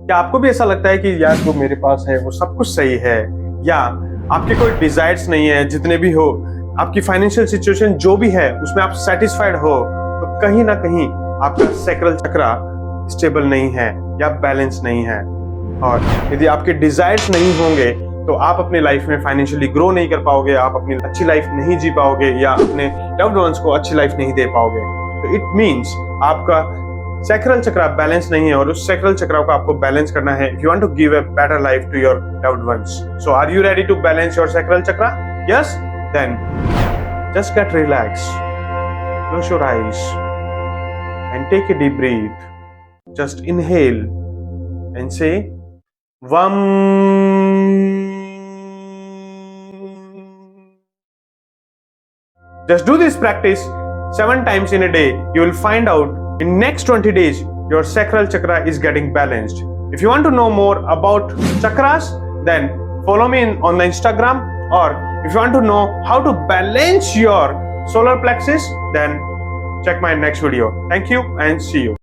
क्या आपको भी ऐसा लगता है कि यार जो मेरे पास है वो सब कुछ सही है, या आपके कोई डिजायर्स नहीं है, जितने भी हो, आपकी फाइनेंशियल सिचुएशन जो भी है उसमें आप सेटिस्फाइड हो, तो कहीं ना कहीं आपका सैक्रल चक्रा स्टेबल नहीं है या बैलेंस नहीं है। और यदि आपके डिजायर्स नहीं होंगे तो आप अपने लाइफ में फाइनेंशियली ग्रो नहीं कर पाओगे, आप अपनी अच्छी लाइफ नहीं जी पाओगे या अपने लव्ड वंस को अच्छी लाइफ नहीं दे पाओगे। तो इट मींस आपका सैक्रल चक्रा बैलेंस नहीं है, और उस सैक्रल चक्रा को आपको बैलेंस करना है if you want to give a better life to your loved ones. So are you ready to balance your sacral chakra? Yes? Then just get relaxed. Close your eyes and take a deep breath. Just inhale and say Vam. Just do this practice 7 times in a day. You will find out in next 20 days your sacral chakra is getting balanced. If you want to know more about chakras, then follow me on the Instagram, or if you want to know how to balance your solar plexus, then check my next video. Thank you and see you.